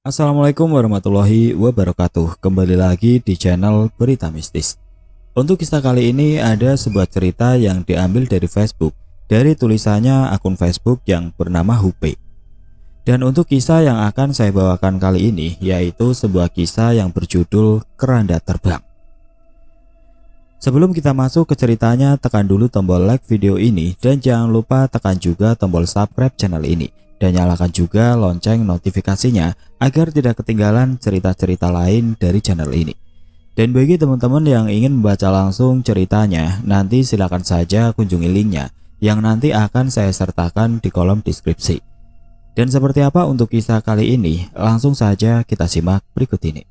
Assalamualaikum warahmatullahi wabarakatuh. Kembali lagi di channel Berita Mistis. Untuk kisah kali ini ada sebuah cerita yang diambil dari Facebook, dari tulisannya akun Facebook yang bernama Hupe. Dan untuk kisah yang akan saya bawakan kali ini yaitu sebuah kisah yang berjudul Keranda Terbang. Sebelum kita masuk ke ceritanya, tekan dulu tombol like video ini dan jangan lupa tekan juga tombol subscribe channel ini. Dan nyalakan juga lonceng notifikasinya agar tidak ketinggalan cerita-cerita lain dari channel ini. Dan bagi teman-teman yang ingin membaca langsung ceritanya, nanti silakan saja kunjungi linknya yang nanti akan saya sertakan di kolom deskripsi. Dan seperti apa untuk kisah kali ini, langsung saja kita simak berikut ini.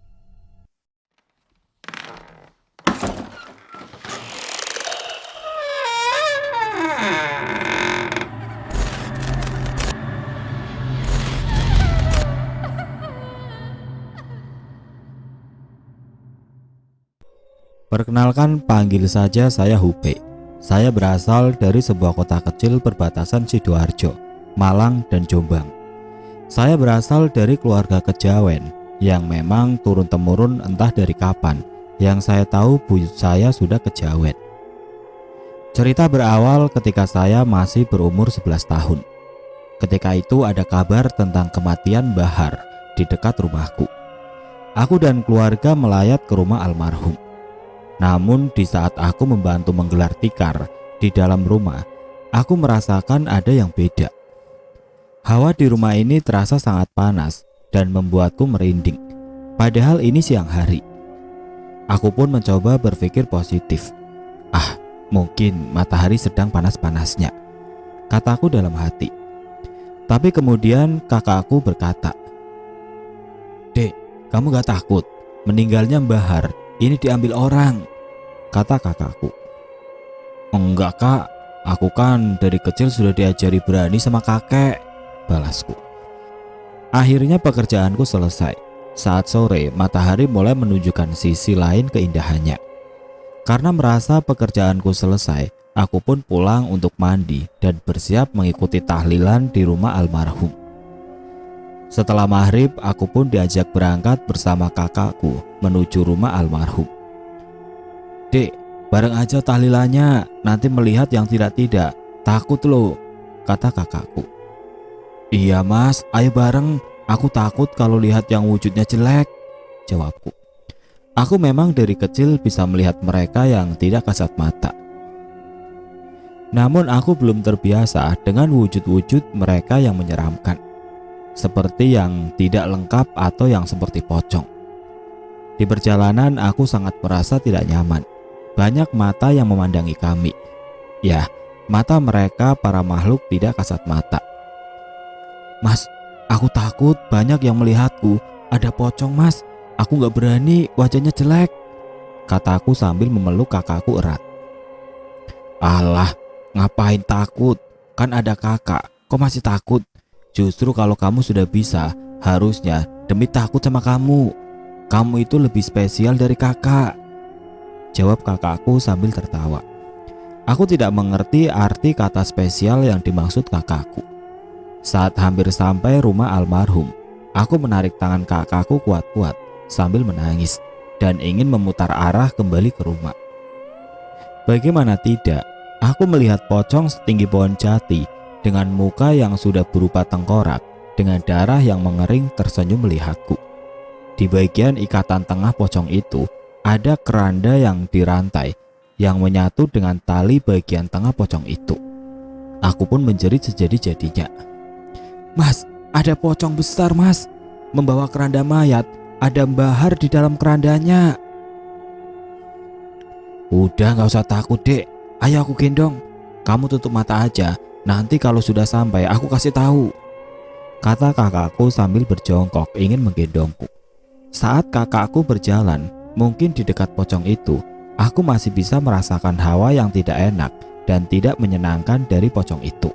Perkenalkan, panggil saja saya Hupe. Saya berasal dari sebuah kota kecil perbatasan Sidoarjo, Malang, dan Jombang. Saya berasal dari keluarga kejawen yang memang turun-temurun entah dari kapan. Yang saya tahu buyut saya sudah kejawen. Cerita berawal ketika saya masih berumur 11 tahun. Ketika itu ada kabar tentang kematian Bahar di dekat rumahku. Aku dan keluarga melayat ke rumah almarhum. Namun di saat aku membantu menggelar tikar di dalam rumah, aku merasakan ada yang beda. Hawa di rumah ini terasa sangat panas dan membuatku merinding. Padahal ini siang hari. Aku pun mencoba berpikir positif. Mungkin matahari sedang panas-panasnya, kataku dalam hati. Tapi kemudian kakakku berkata, "Dek, kamu gak takut? Meninggalnya Bahar ini diambil orang," kata kakakku. "Enggak kak, aku kan dari kecil sudah diajari berani sama kakek," balasku. Akhirnya pekerjaanku selesai. Saat sore, matahari mulai menunjukkan sisi lain keindahannya. Karena merasa pekerjaanku selesai, aku pun pulang untuk mandi dan bersiap mengikuti tahlilan di rumah almarhum. Setelah maghrib, aku pun diajak berangkat bersama kakakku menuju rumah almarhum. "Dek, bareng aja tahlilannya, nanti melihat yang tidak-tidak, takut loh," kata kakakku. "Iya mas, ayo bareng, aku takut kalau lihat yang wujudnya jelek," jawabku. Aku memang dari kecil bisa melihat mereka yang tidak kasat mata. Namun aku belum terbiasa dengan wujud-wujud mereka yang menyeramkan, seperti yang tidak lengkap atau yang seperti pocong. Di perjalanan aku sangat merasa tidak nyaman. Banyak mata yang memandangi kami. Ya, mata mereka para makhluk tidak kasat mata. "Mas, aku takut banyak yang melihatku. Ada pocong mas, aku gak berani, wajahnya jelek," kataku sambil memeluk kakakku erat. "Alah, ngapain takut? Kan ada kakak, kok masih takut? Justru kalau kamu sudah bisa, harusnya demi takut sama kamu. Kamu itu lebih spesial dari kakak," jawab kakakku sambil tertawa. Aku tidak mengerti arti kata spesial yang dimaksud kakakku. Saat hampir sampai rumah almarhum, aku menarik tangan kakakku kuat-kuat sambil menangis dan ingin memutar arah kembali ke rumah. Bagaimana tidak, aku melihat pocong setinggi pohon jati dengan muka yang sudah berupa tengkorak dengan darah yang mengering tersenyum melihatku. Di bagian ikatan tengah pocong itu ada keranda yang dirantai yang menyatu dengan tali bagian tengah pocong itu. Aku pun menjerit sejadi-jadinya. "Mas, ada pocong besar mas, membawa keranda mayat, ada Bahar di dalam kerandanya." "Udah gak usah takut dek, ayo aku gendong. Kamu tutup mata aja, nanti kalau sudah sampai aku kasih tahu," kata kakakku sambil berjongkok ingin menggendongku. Saat kakakku berjalan, mungkin di dekat pocong itu, aku masih bisa merasakan hawa yang tidak enak dan tidak menyenangkan dari pocong itu.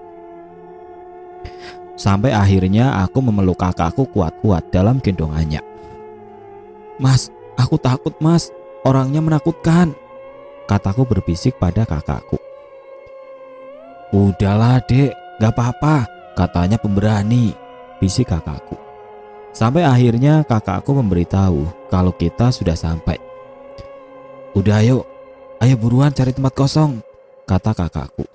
Sampai akhirnya aku memeluk kakakku kuat-kuat dalam gendongannya. "Mas, aku takut mas, orangnya menakutkan," kataku berbisik pada kakakku. "Udahlah dek, gak apa-apa, katanya pemberani," bisik kakakku. Sampai akhirnya kakakku memberitahu kalau kita sudah sampai. "Udah ayo buruan cari tempat kosong," kata kakakku.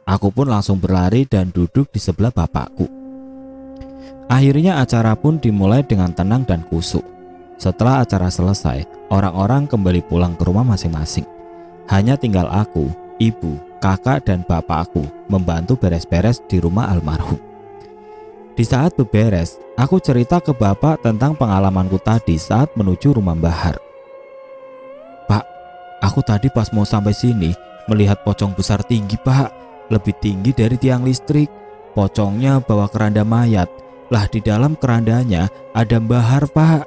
Aku pun langsung berlari dan duduk di sebelah bapakku. Akhirnya acara pun dimulai dengan tenang dan khusyuk. Setelah acara selesai, orang-orang kembali pulang ke rumah masing-masing. Hanya tinggal aku, ibu, kakak, dan bapakku membantu beres-beres di rumah almarhum. Di saat beberes, aku cerita ke bapak tentang pengalamanku tadi saat menuju rumah Bahar. "Pak, aku tadi pas mau sampai sini melihat pocong besar tinggi, Pak. Lebih tinggi dari tiang listrik. Pocongnya bawa keranda mayat. Lah di dalam kerandanya ada Bahar, Pak,"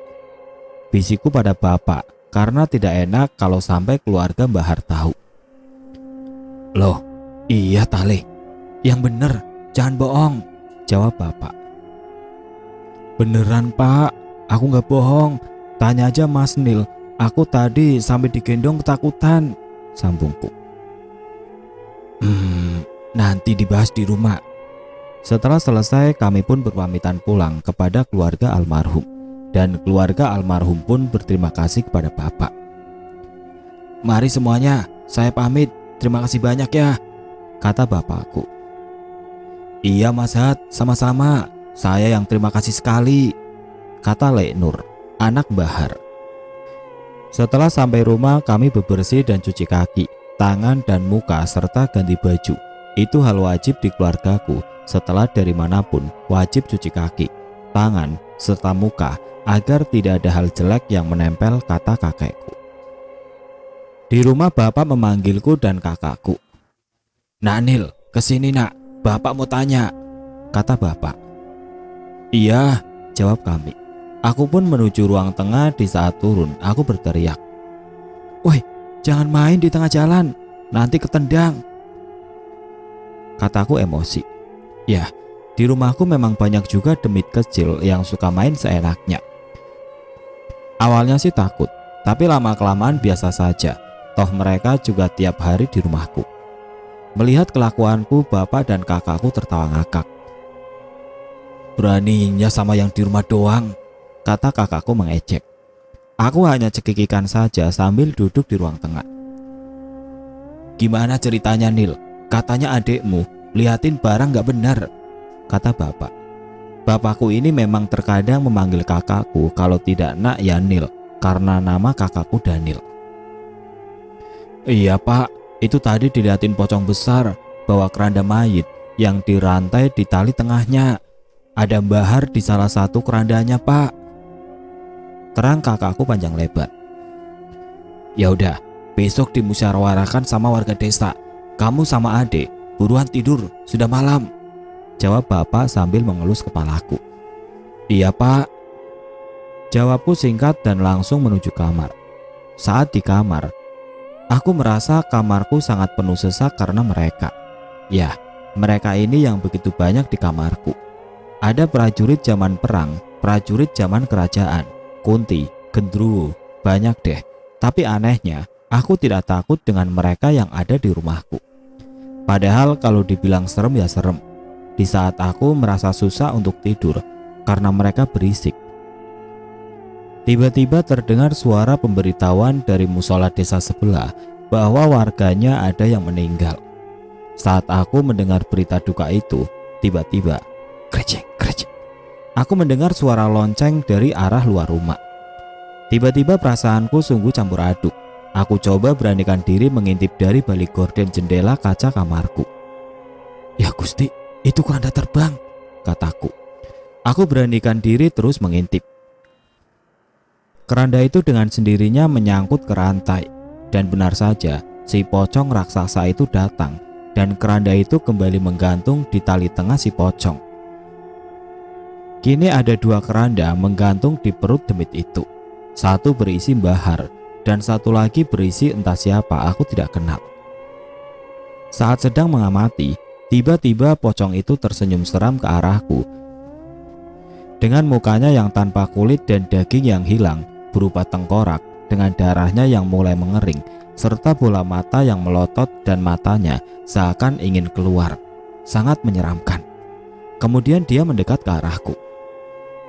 bisikku pada bapak karena tidak enak kalau sampai keluarga Bahar tahu. "Loh, iya Tale, yang bener, jangan bohong," jawab bapak. "Beneran Pak, aku nggak bohong. Tanya aja Mas Nil, aku tadi sampai digendong ketakutan," sambungku. Nanti dibahas di rumah." Setelah selesai, kami pun berpamitan pulang kepada keluarga almarhum, dan keluarga almarhum pun berterima kasih kepada bapak. "Mari semuanya, saya pamit. Terima kasih banyak ya," kata bapakku. "Iya Mas Hat, sama-sama. Saya yang terima kasih sekali," kata Lek Nur, anak Bahar. Setelah sampai rumah, kami bebersih dan cuci kaki, tangan dan muka serta ganti baju. Itu hal wajib di keluargaku. Setelah dari manapun wajib cuci kaki, tangan, serta muka agar tidak ada hal jelek yang menempel, kata kakekku. Di rumah bapak memanggilku dan kakakku. "Nak Nil, kesini nak, bapak mau tanya," kata bapak. "Iya," jawab kami. Aku pun menuju ruang tengah. Di saat turun, aku berteriak, "Woi, jangan main di tengah jalan, nanti ketendang," kataku emosi. Ya, di rumahku memang banyak juga demit kecil yang suka main seenaknya. Awalnya sih takut, tapi lama-kelamaan biasa saja. Toh mereka juga tiap hari di rumahku. Melihat kelakuanku, bapak dan kakakku tertawa ngakak. "Beraninya sama yang di rumah doang," kata kakakku mengejek. Aku hanya cekikikan saja sambil duduk di ruang tengah. "Gimana ceritanya Nil? Katanya adekmu liatin barang gak benar," kata bapak. Bapakku ini memang terkadang memanggil kakakku, kalau tidak nak ya Nil, karena nama kakakku Daniel. "Iya pak, itu tadi diliatin pocong besar bawa keranda mayit yang dirantai di tali tengahnya. Ada Bahar di salah satu kerandanya pak," terang kakakku panjang lebar. "Ya udah, besok dimusyawarahkan sama warga desa. Kamu sama adik buruan tidur, sudah malam," jawab bapak sambil mengelus kepalaku. "Iya pak," jawabku singkat dan langsung menuju kamar. Saat di kamar, aku merasa kamarku sangat penuh sesak karena mereka. Ya, mereka ini yang begitu banyak di kamarku. Ada prajurit zaman perang, prajurit zaman kerajaan, kunti, gendruwo, banyak deh. Tapi anehnya, aku tidak takut dengan mereka yang ada di rumahku. Padahal kalau dibilang serem ya serem. Di saat aku merasa susah untuk tidur karena mereka berisik. Tiba-tiba terdengar suara pemberitahuan dari musola desa sebelah bahwa warganya ada yang meninggal. Saat aku mendengar berita duka itu, tiba-tiba krecek, krecek, aku mendengar suara lonceng dari arah luar rumah. Tiba-tiba perasaanku sungguh campur aduk. Aku coba beranikan diri mengintip dari balik gorden jendela kaca kamarku. "Ya Gusti, itu keranda terbang," kataku. Aku beranikan diri terus mengintip. Keranda itu dengan sendirinya menyangkut ke rantai. Dan benar saja, si pocong raksasa itu datang. Dan keranda itu kembali menggantung di tali tengah si pocong. Kini ada 2 keranda menggantung di perut demit itu. Satu berisi Bahar, dan satu lagi berisi entah siapa, aku tidak kenal. Saat sedang mengamati, tiba-tiba pocong itu tersenyum seram ke arahku. Dengan mukanya yang tanpa kulit dan daging yang hilang, berupa tengkorak, dengan darahnya yang mulai mengering, serta bola mata yang melotot dan matanya seakan ingin keluar. Sangat menyeramkan. Kemudian dia mendekat ke arahku.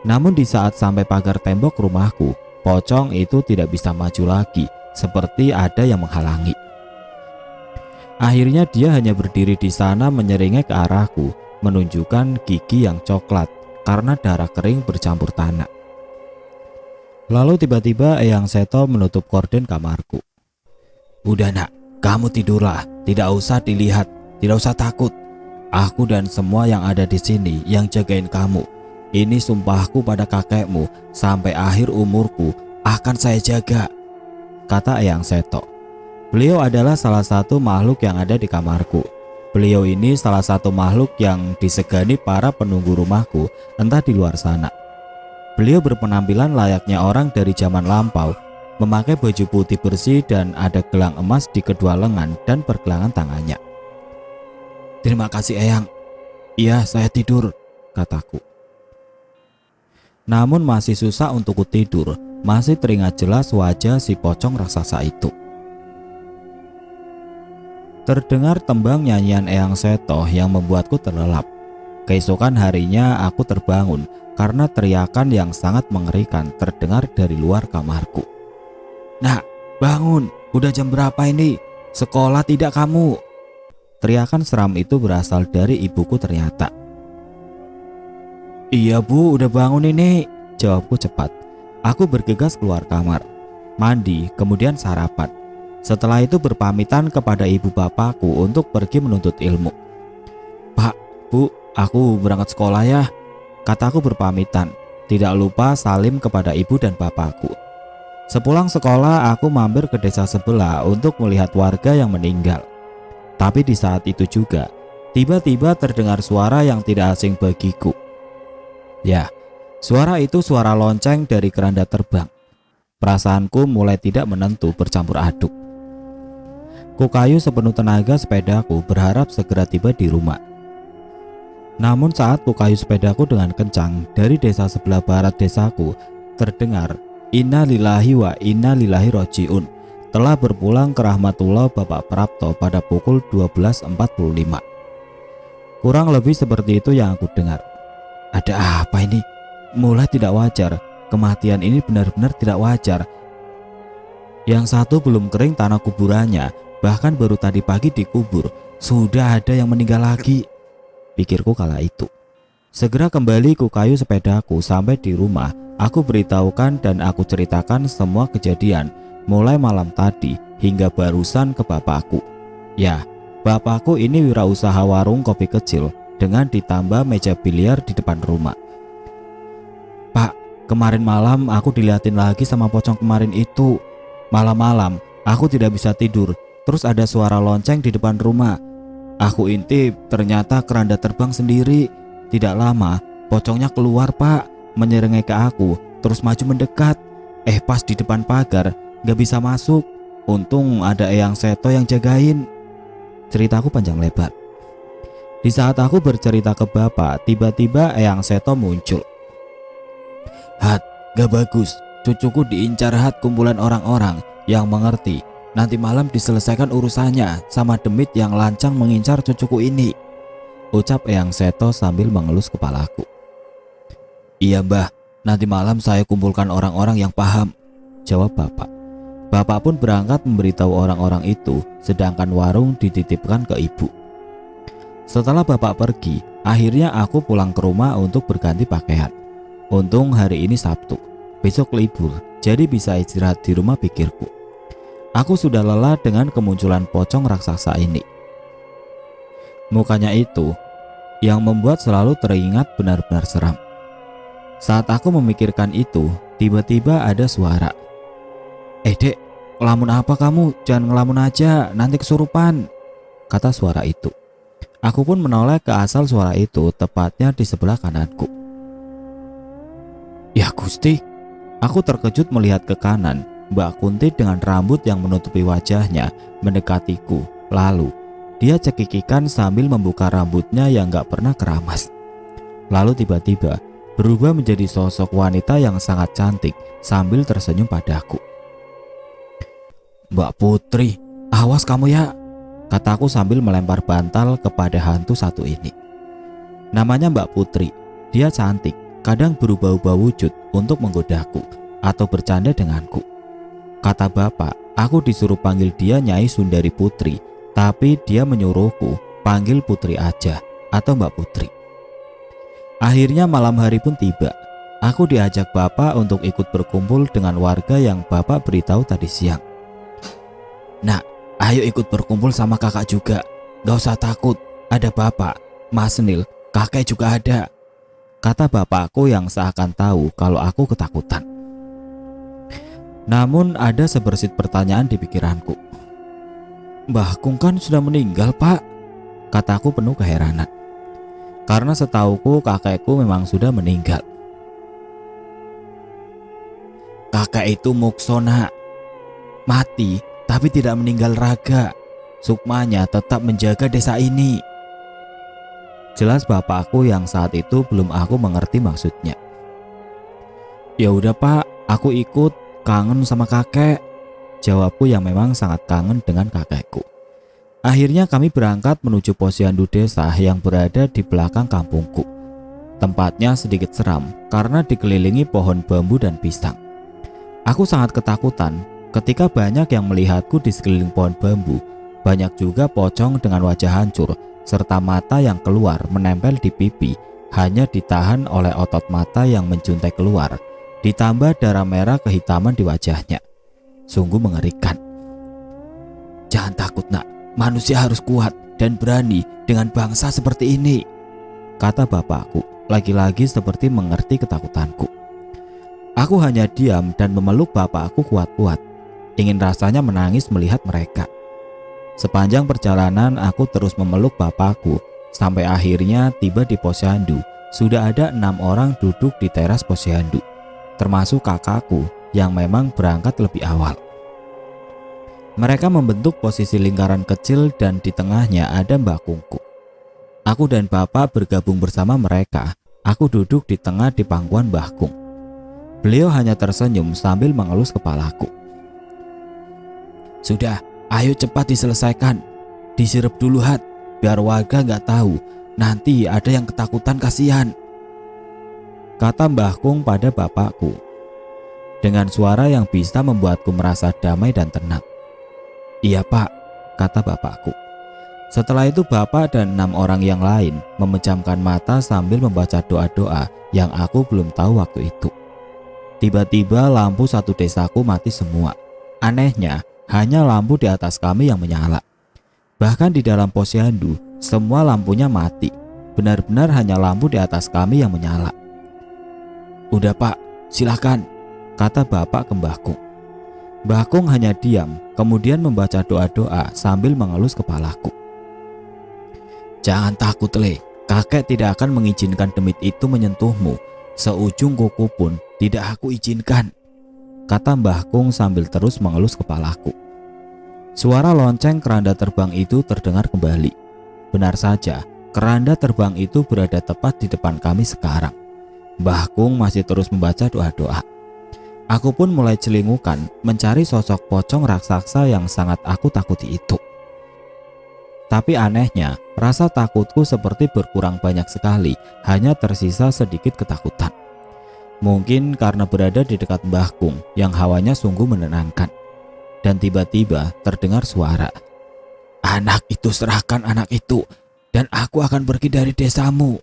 Namun di saat sampai pagar tembok rumahku, pocong itu tidak bisa maju lagi, seperti ada yang menghalangi. Akhirnya dia hanya berdiri di sana menyeringai ke arahku, menunjukkan gigi yang coklat karena darah kering bercampur tanah. Lalu tiba-tiba Eyang Seto menutup korden kamarku. "Udah nak, kamu tidurlah, tidak usah dilihat, tidak usah takut. Aku dan semua yang ada di sini yang jagain kamu. Ini sumpahku pada kakekmu, sampai akhir umurku akan saya jaga," kata Eyang Seto. Beliau adalah salah satu makhluk yang ada di kamarku. Beliau ini salah satu makhluk yang disegani para penunggu rumahku, entah di luar sana. Beliau berpenampilan layaknya orang dari zaman lampau, memakai baju putih bersih dan ada gelang emas di kedua lengan dan pergelangan tangannya. "Terima kasih Eyang." "Iya, saya tidur," kataku. Namun masih susah untuk tidur, masih teringat jelas wajah si pocong raksasa itu. Terdengar tembang nyanyian Eyang Seto yang membuatku terlelap. Keesokan harinya aku terbangun karena teriakan yang sangat mengerikan terdengar dari luar kamarku. "Nak, bangun, udah jam berapa ini? Sekolah tidak kamu?" Teriakan seram itu berasal dari ibuku ternyata. "Iya bu, udah bangun ini," jawabku cepat. Aku bergegas keluar kamar, mandi, kemudian sarapan. Setelah itu berpamitan kepada ibu bapakku untuk pergi menuntut ilmu. "Pak, bu, aku berangkat sekolah ya," kataku berpamitan. Tidak lupa salim kepada ibu dan bapakku. Sepulang sekolah aku mampir ke desa sebelah untuk melihat warga yang meninggal. Tapi di saat itu juga, tiba-tiba terdengar suara yang tidak asing bagiku. Ya, suara itu suara lonceng dari keranda terbang. Perasaanku mulai tidak menentu bercampur aduk. Kukayu sepenuh tenaga sepedaku berharap segera tiba di rumah. Namun saat kukayu sepedaku dengan kencang, dari desa sebelah barat desaku terdengar, "Inna lillahi wa inna ilaihi rojiun. Telah berpulang ke rahmatullah Bapak Prapto pada pukul 12.45. Kurang lebih seperti itu yang aku dengar. Ada apa ini? Mulai tidak wajar. Kematian ini benar-benar tidak wajar. Yang satu belum kering tanah kuburannya, bahkan baru tadi pagi dikubur. Sudah ada yang meninggal lagi, pikirku kala itu. Segera kembali ku kayu sepedaku. Sampai di rumah, aku beritahukan dan aku ceritakan semua kejadian mulai malam tadi hingga barusan ke bapakku. Ya, bapakku ini wirausaha warung kopi kecil dengan ditambah meja biliar di depan rumah. "Pak, kemarin malam aku dilihatin lagi sama pocong kemarin itu. Malam-malam aku tidak bisa tidur. Terus ada suara lonceng di depan rumah. Aku intip, ternyata keranda terbang sendiri. Tidak lama pocongnya keluar pak, menyerengai ke aku, terus maju mendekat. Pas di depan pagar, gak bisa masuk. Untung ada Eyang Seto yang jagain." Ceritaku panjang lebar. Di saat aku bercerita ke bapak, tiba-tiba Eyang Seto muncul. "Hat, gak bagus. Cucuku diincar Hat kumpulan orang-orang yang mengerti. Nanti malam diselesaikan urusannya sama demit yang lancang mengincar cucuku ini," ucap Eyang Seto sambil mengelus kepalaku. "Iya mbah, nanti malam saya kumpulkan orang-orang yang paham," jawab bapak. Bapak pun berangkat memberitahu orang-orang itu, sedangkan warung dititipkan ke ibu. Setelah bapak pergi, akhirnya aku pulang ke rumah untuk berganti pakaian. Untung hari ini Sabtu, besok libur, jadi bisa istirahat di rumah, pikirku. Aku sudah lelah dengan kemunculan pocong raksasa ini. Mukanya itu yang membuat selalu teringat benar-benar seram. Saat aku memikirkan itu, tiba-tiba ada suara. Dek, ngelamun apa kamu? Jangan ngelamun aja, nanti kesurupan," kata suara itu. Aku pun menoleh ke asal suara itu, tepatnya di sebelah kananku. Ya Gusti, aku terkejut melihat ke kanan. Mbak Kunti dengan rambut yang menutupi wajahnya mendekatiku. Lalu dia cekikikan sambil membuka rambutnya yang gak pernah keramas. Lalu tiba-tiba berubah menjadi sosok wanita yang sangat cantik sambil tersenyum padaku. "Mbak Putri, awas kamu ya," kataku sambil melempar bantal kepada hantu satu ini. Namanya Mbak Putri. Dia cantik, kadang berubah-ubah wujud untuk menggodaku atau bercanda denganku. Kata bapak, aku disuruh panggil dia Nyai Sundari Putri, tapi dia menyuruhku panggil Putri aja atau Mbak Putri. Akhirnya malam hari pun tiba. Aku diajak bapak untuk ikut berkumpul dengan warga yang bapak beritahu tadi siang. Nak, ayo ikut berkumpul sama kakak juga. Gak usah takut, ada bapak, Mas Nil, kakek juga ada. Kata bapakku yang seakan tahu kalau aku ketakutan. Namun ada sebersit pertanyaan di pikiranku. Mbah Kung kan sudah meninggal, Pak, kataku penuh keheranan. Karena setauku kakekku memang sudah meninggal. Kakek itu Muksona, mati tapi tidak meninggal raga. Sukmanya tetap menjaga desa ini. Jelas bapakku yang saat itu belum aku mengerti maksudnya. Ya udah Pak, aku ikut, kangen sama kakek, jawabku yang memang sangat kangen dengan kakekku. Akhirnya kami berangkat menuju posyandu desa yang berada di belakang kampungku. Tempatnya sedikit seram karena dikelilingi pohon bambu dan pisang. Aku sangat ketakutan ketika banyak yang melihatku di sekeliling pohon bambu. Banyak juga pocong dengan wajah hancur serta mata yang keluar menempel di pipi, hanya ditahan oleh otot mata yang menjuntai keluar, ditambah darah merah kehitaman di wajahnya. Sungguh mengerikan. Jangan takut nak, manusia harus kuat dan berani dengan bangsa seperti ini, kata bapakku, lagi-lagi seperti mengerti ketakutanku. Aku hanya diam dan memeluk bapakku kuat-kuat. Ingin rasanya menangis melihat mereka. Sepanjang perjalanan aku terus memeluk bapakku sampai akhirnya tiba di posyandu. Sudah ada 6 orang duduk di teras posyandu, termasuk kakakku yang memang berangkat lebih awal. Mereka membentuk posisi lingkaran kecil dan di tengahnya ada Mbah Kungku. Aku dan bapak bergabung bersama mereka. Aku duduk di tengah di pangkuan Mbah Kung. Beliau hanya tersenyum sambil mengelus kepalaku. Sudah, ayo cepat diselesaikan. Disirep dulu hat, biar warga gak tahu. Nanti ada yang ketakutan kasihan, kata Mbah Kung pada bapakku. Dengan suara yang bisa membuatku merasa damai dan tenang. Iya pak, kata bapakku. Setelah itu bapak dan 6 orang yang lain memejamkan mata sambil membaca doa-doa yang aku belum tahu waktu itu. Tiba-tiba lampu satu desaku mati semua. Anehnya, hanya lampu di atas kami yang menyala. Bahkan di dalam posyandu, semua lampunya mati. Benar-benar hanya lampu di atas kami yang menyala. Udah pak, silakan, kata bapak ke Mbah Kung. Mbah Kung hanya diam, kemudian membaca doa-doa sambil mengelus kepalaku. Jangan takut le, kakek tidak akan mengizinkan demit itu menyentuhmu. Seujung kuku pun tidak aku izinkan, kata Mbah Kung sambil terus mengelus kepalaku. Suara lonceng keranda terbang itu terdengar kembali. Benar saja, keranda terbang itu berada tepat di depan kami sekarang. Mbah Kung masih terus membaca doa-doa. Aku pun mulai celingukan mencari sosok pocong raksasa yang sangat aku takuti itu. Tapi anehnya, rasa takutku seperti berkurang banyak sekali, hanya tersisa sedikit ketakutan. Mungkin karena berada di dekat Mbah Kung yang hawanya sungguh menenangkan. Dan tiba-tiba terdengar suara, anak itu serahkan anak itu, dan aku akan pergi dari desamu.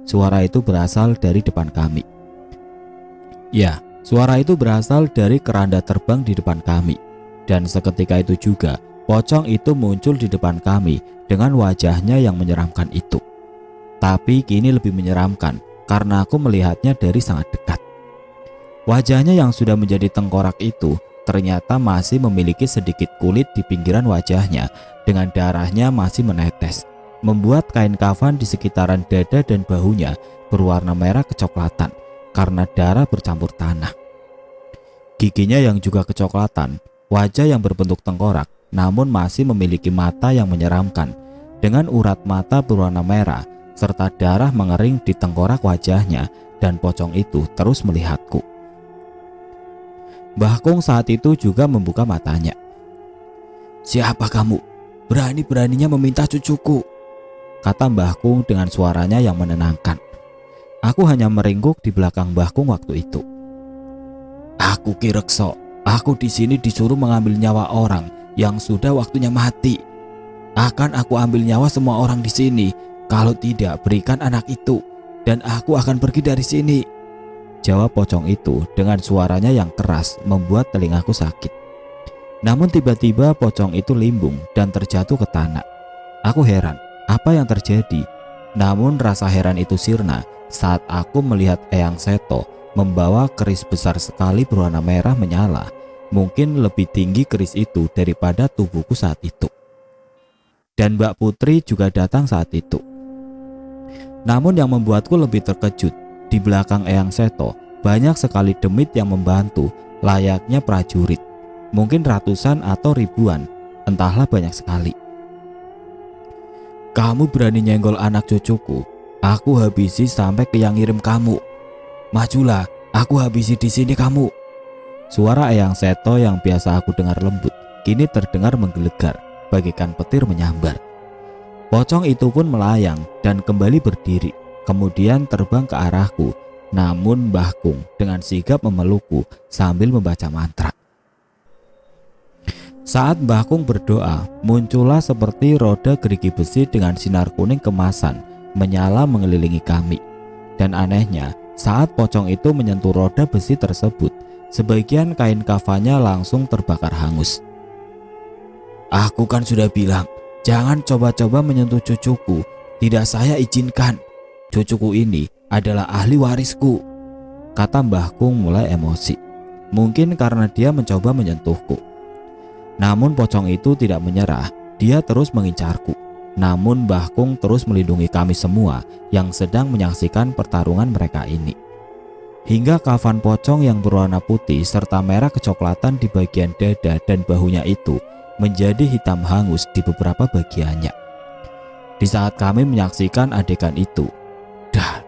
Suara itu berasal dari depan kami. Ya, suara itu berasal dari keranda terbang di depan kami. Dan seketika itu juga, pocong itu muncul di depan kami dengan wajahnya yang menyeramkan itu. Tapi kini lebih menyeramkan karena aku melihatnya dari sangat dekat. Wajahnya yang sudah menjadi tengkorak itu ternyata masih memiliki sedikit kulit di pinggiran wajahnya dengan darahnya masih menetes, membuat kain kafan di sekitaran dada dan bahunya berwarna merah kecoklatan karena darah bercampur tanah. Giginya yang juga kecoklatan, wajah yang berbentuk tengkorak namun masih memiliki mata yang menyeramkan dengan urat mata berwarna merah serta darah mengering di tengkorak wajahnya, dan pocong itu terus melihatku. Mbah Kung saat itu juga membuka matanya. Siapa kamu? Berani-beraninya meminta cucuku, kata Mbah Kung dengan suaranya yang menenangkan. Aku hanya meringkuk di belakang Mbah Kung waktu itu. Aku Ki Rekso, aku di sini disuruh mengambil nyawa orang yang sudah waktunya mati. Akan aku ambil nyawa semua orang di sini. Kalau tidak, berikan anak itu dan aku akan pergi dari sini. Jawab pocong itu dengan suaranya yang keras membuat telingaku sakit. Namun tiba-tiba pocong itu limbung dan terjatuh ke tanah. Aku heran, apa yang terjadi? Namun rasa heran itu sirna saat aku melihat Eyang Seto membawa keris besar sekali berwarna merah menyala. Mungkin lebih tinggi keris itu daripada tubuhku saat itu. Dan Mbak Putri juga datang saat itu. Namun yang membuatku lebih terkejut, di belakang Eyang Seto banyak sekali demit yang membantu layaknya prajurit. Mungkin ratusan atau ribuan, entahlah banyak sekali. Kamu berani nyenggol anak cucuku, aku habisi sampai ke yang ngirim kamu. Majulah, aku habisi di sini kamu. Suara Eyang Seto yang biasa aku dengar lembut, kini terdengar menggelegar, bagaikan petir menyambar. Pocong itu pun melayang dan kembali berdiri, kemudian terbang ke arahku. Namun Mbah Kung dengan sigap memelukku sambil membaca mantra. Saat Mbah Kung berdoa, muncullah seperti roda gerigi besi dengan sinar kuning kemasan menyala mengelilingi kami. Dan anehnya, saat pocong itu menyentuh roda besi tersebut, sebagian kain kafannya langsung terbakar hangus. Aku kan sudah bilang, jangan coba-coba menyentuh cucuku. Tidak saya izinkan. Cucuku ini adalah ahli warisku, kata Mbah Kung mulai emosi. Mungkin karena dia mencoba menyentuhku. Namun pocong itu tidak menyerah, dia terus mengincarku. Namun Mbah Kung terus melindungi kami semua yang sedang menyaksikan pertarungan mereka ini. Hingga kafan pocong yang berwarna putih serta merah kecoklatan di bagian dada dan bahunya itu menjadi hitam hangus di beberapa bagiannya. Di saat kami menyaksikan adegan itu, dah,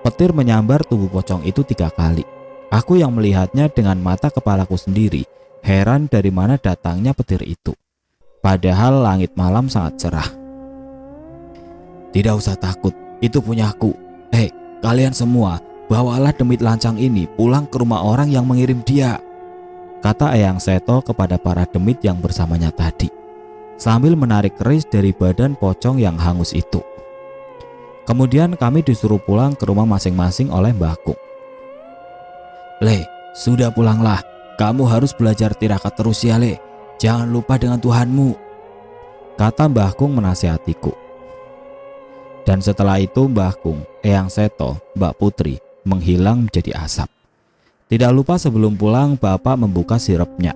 petir menyambar tubuh pocong itu 3 kali. Aku yang melihatnya dengan mata kepalaku sendiri, heran dari mana datangnya petir itu. Padahal langit malam sangat cerah. Tidak usah takut, itu punyaku. Kalian semua, bawalah demit lancang ini pulang ke rumah orang yang mengirim dia, kata Eyang Seto kepada para demit yang bersamanya tadi, sambil menarik keris dari badan pocong yang hangus itu. Kemudian kami disuruh pulang ke rumah masing-masing oleh Mbah Kung. Le, sudah pulanglah. Kamu harus belajar tirakat terus ya Le. Jangan lupa dengan Tuhanmu, kata Mbah Kung menasihatiku. Dan setelah itu Mbah Kung, Eyang Seto, Mbak Putri menghilang menjadi asap. Tidak lupa sebelum pulang Bapak membuka sirupnya.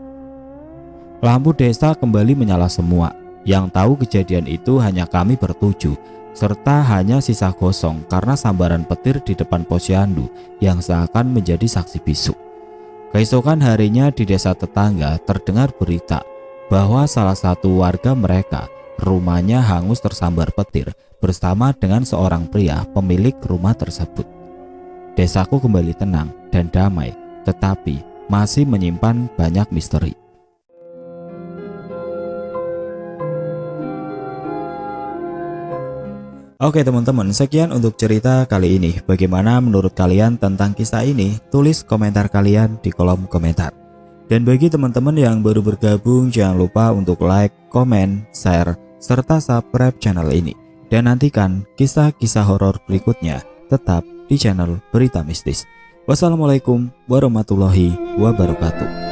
Lampu desa kembali menyala semua. Yang tahu kejadian itu hanya kami bertujuh, serta hanya sisa gosong karena sambaran petir di depan posyandu yang seakan menjadi saksi bisu. Keesokan harinya di desa tetangga terdengar berita bahwa salah satu warga mereka rumahnya hangus tersambar petir bersama dengan seorang pria pemilik rumah tersebut. Desaku kembali tenang dan damai, tetapi masih menyimpan banyak misteri. Oke teman-teman, sekian untuk cerita kali ini. Bagaimana menurut kalian tentang kisah ini? Tulis komentar kalian di kolom komentar. Dan bagi teman-teman yang baru bergabung, jangan lupa untuk like, komen, share, serta subscribe channel ini. Dan nantikan kisah-kisah horor berikutnya tetap di channel Berita Mistis. Wassalamualaikum warahmatullahi wabarakatuh.